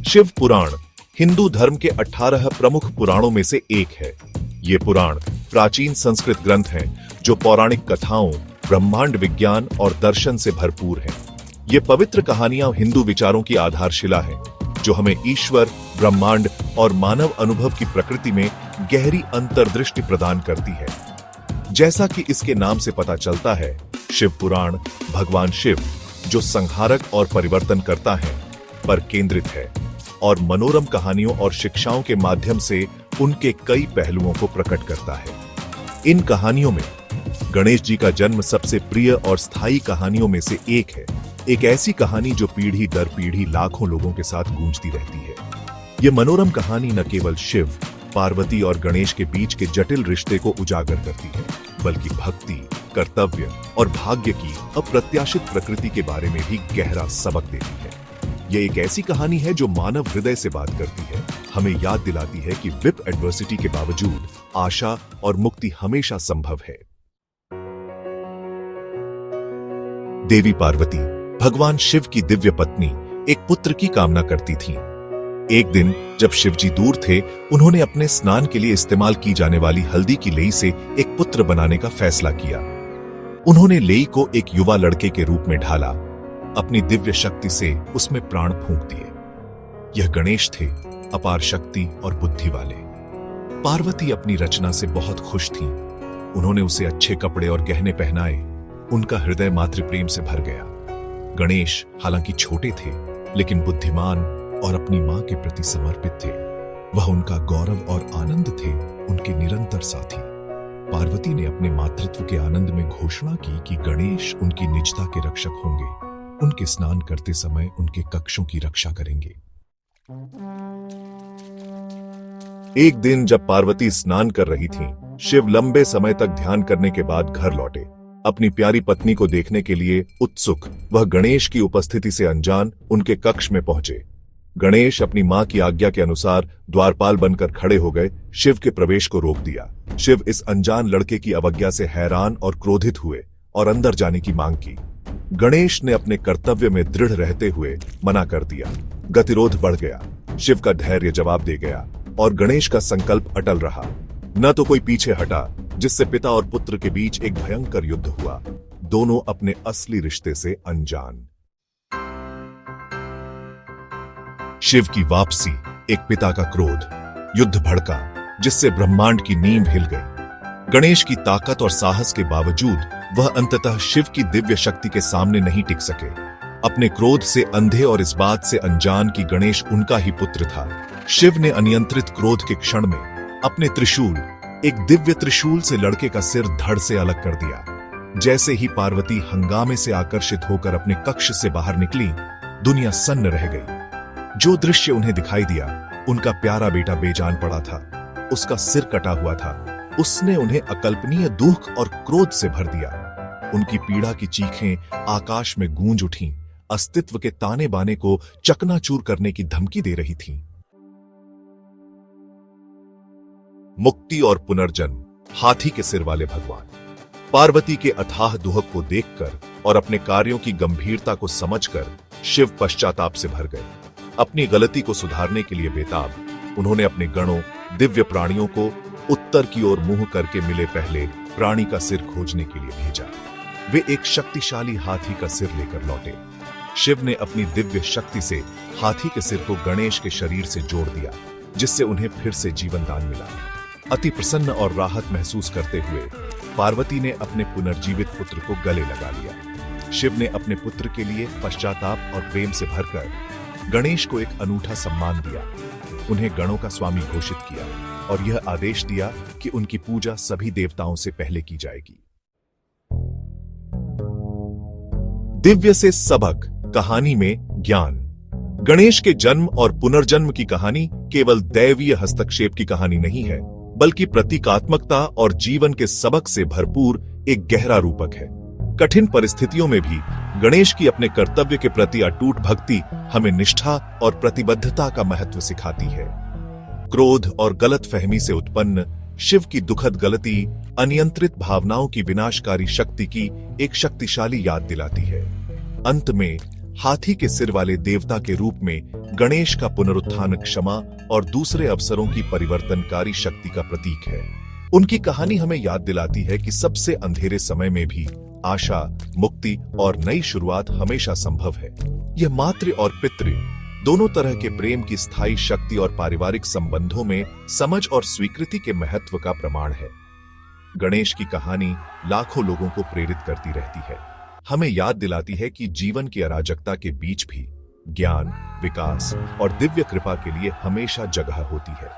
शिव पुराण हिंदू धर्म के 18 प्रमुख पुराणों में से एक है। ये पुराण प्राचीन संस्कृत ग्रंथ हैं जो पौराणिक कथाओं, ब्रह्मांड विज्ञान और दर्शन से भरपूर हैं। ये पवित्र कहानियां हिंदू विचारों की आधारशिला हैं, जो हमें ईश्वर, ब्रह्मांड और मानव अनुभव की प्रकृति में गहरी अंतर्दृष्टि प्रदान करती है। जैसा कि इसके नाम से पता चलता है, शिव पुराण भगवान शिव, जो संहारक और परिवर्तन करता है, पर केंद्रित है और मनोरम कहानियों और शिक्षाओं के माध्यम से उनके कई पहलुओं को प्रकट करता है। इन कहानियों में गणेश जी का जन्म सबसे प्रिय और स्थायी कहानियों में से एक है। एक ऐसी कहानी जो पीढ़ी दर पीढ़ी लाखों लोगों के साथ गूंजती रहती है। यह मनोरम कहानी न केवल शिव, पार्वती और गणेश के बीच के जटिल रिश्ते को उजागर करती है, बल्कि भक्ति, कर्तव्य और भाग्य की अप्रत्याशित प्रकृति के बारे में भी गहरा सबक देती है। यह एक ऐसी कहानी है जो मानव हृदय से बात करती है, हमें याद दिलाती है कि विप एडवर्सिटी के बावजूद आशा और मुक्ति हमेशा संभव है। देवी पार्वती, भगवान शिव की दिव्य पत्नी, एक पुत्र की कामना करती थीं। एक दिन जब शिवजी दूर थे, उन्होंने अपने स्नान के लिए इस्तेमाल की जाने वाली हल्दी की लेई से एक पुत्र बनाने का फैसला किया। उन्होंने लेई को एक युवा लड़के के रूप में ढाला, अपनी दिव्य शक्ति से उसमें प्राण फूंक दिए। यह गणेश थे, अपार शक्ति और बुद्धि वाले। पार्वती अपनी रचना से बहुत खुश थीं। उन्होंने उसे अच्छे कपड़े और गहने पहनाए। उनका हृदय मातृप्रेम से भर गया। गणेश हालांकि छोटे थे, लेकिन बुद्धिमान और अपनी मां के प्रति समर्पित थे। वह उनका गौरव और आनंद थे, उनके निरंतर साथी। पार्वती ने अपने मातृत्व के आनंद में घोषणा की कि गणेश उनकी निजता के रक्षक होंगे, उनके स्नान करते समय उनके कक्षों की रक्षा करेंगे। एक दिन जब पार्वती स्नान कर रही थीं, शिव लंबे समय तक ध्यान करने के बाद घर लौटे। अपनी प्यारी पत्नी को देखने के लिए उत्सुक, वह गणेश की उपस्थिति से अनजान उनके कक्ष में पहुंचे। गणेश अपनी मां की आज्ञा के अनुसार द्वारपाल बनकर खड़े हो गए, शिव के प्रवेश को रोक दिया। शिव इस अनजान लड़के की अवज्ञा से हैरान और क्रोधित हुए और अंदर जाने की मांग की। गणेश ने अपने कर्तव्य में दृढ़ रहते हुए मना कर दिया। गतिरोध बढ़ गया। शिव का धैर्य जवाब दे गया और गणेश का संकल्प अटल रहा। न तो कोई पीछे हटा, जिससे पिता और पुत्र के बीच एक भयंकर युद्ध हुआ, दोनों अपने असली रिश्ते से अनजान। शिव की वापसी, एक पिता का क्रोध, युद्ध भड़का जिससे ब्रह्मांड की नींव हिल गई। गणेश की ताकत और साहस के बावजूद वह अंततः शिव की दिव्य शक्ति के सामने नहीं टिक सके। अपने क्रोध से अंधे और इस बात से अनजान कि गणेश उनका ही पुत्र था, शिव ने अनियंत्रित क्रोध के क्षण में अपने त्रिशूल, एक दिव्य त्रिशूल से लड़के का सिर धड़ से अलग कर दिया। जैसे ही पार्वती हंगामे से आकर्षित होकर अपने कक्ष से बाहर निकली, दुनिया सन्न रह गई। जो दृश्य उन्हें दिखाई दिया, उनका प्यारा बेटा बेजान पड़ा था, उसका सिर कटा हुआ था। उसने उन्हें अकल्पनीय दुख और क्रोध से भर दिया। उनकी पीड़ा की चीखें आकाश में गूंज उठीं, अस्तित्व के ताने बाने को चकनाचूर करने की धमकी दे रही थीं। मुक्ति और पुनर्जन्म, हाथी के सिर वाले भगवान। पार्वती के अथाह दुहक को देखकर और अपने कार्यों की गंभीरता को समझकर शिव पश्चाताप से भर गए। अपनी गलती को सुधारने के लिए बेताब, उन्होंने अपने गणों, दिव्य प्राणियों को उत्तर की ओर मुंह करके मिले पहले प्राणी का सिर खोजने के लिए भेजा। वे एक शक्तिशाली हाथी का सिर लेकर लौटे। शिव ने अपनी दिव्य शक्ति से हाथी के सिर को गणेश के शरीर से जोड़ दिया, जिससे उन्हें फिर से जीवन दान मिला। अति प्रसन्न और राहत महसूस करते हुए पार्वती ने अपने पुनर्जीवित पुत्र को गले लगा लिया। शिव ने अपने पुत्र के लिए पश्चाताप और प्रेम से भरकर गणेश को एक अनूठा सम्मान दिया। उन्हें गणों का स्वामी घोषित किया और यह आदेश दिया कि उनकी पूजा सभी देवताओं से पहले की जाएगी। दिव्य से सबक, कहानी में ज्ञान। गणेश के जन्म और पुनर्जन्म की कहानी केवल दैवीय हस्तक्षेप की कहानी नहीं है, बल्कि प्रतीकात्मकता और जीवन के सबक से भरपूर एक गहरा रूपक है। कठिन परिस्थितियों में भी गणेश की अपने कर्तव्य के प्रति अटूट भक्ति हमें निष्ठा और प्रतिबद्धता का महत्व सिखाती है। क्रोध और गलतफहमी से उत्पन्न शिव की दुखद गलती अनियंत्रित भावनाओं की विनाशकारी शक्ति की एक शक्तिशाली याद दिलाती है। अंत में हाथी के सिर वाले देवता के रूप में गणेश का पुनरुत्थान क्षमा और दूसरे अवसरों की परिवर्तनकारी शक्ति का प्रतीक है। उनकी कहानी हमें याद दिलाती है कि सबसे अंधेरे समय में भी आशा, मुक्ति और नई शुरुआत हमेशा संभव है। यह मातृ और पितृ दोनों तरह के प्रेम की स्थायी शक्ति और पारिवारिक संबंधों में समझ और स्वीकृति के महत्व का प्रमाण है। गणेश की कहानी लाखों लोगों को प्रेरित करती रहती है, हमें याद दिलाती है कि जीवन की अराजकता के बीच भी ज्ञान, विकास और दिव्य कृपा के लिए हमेशा जगह होती है।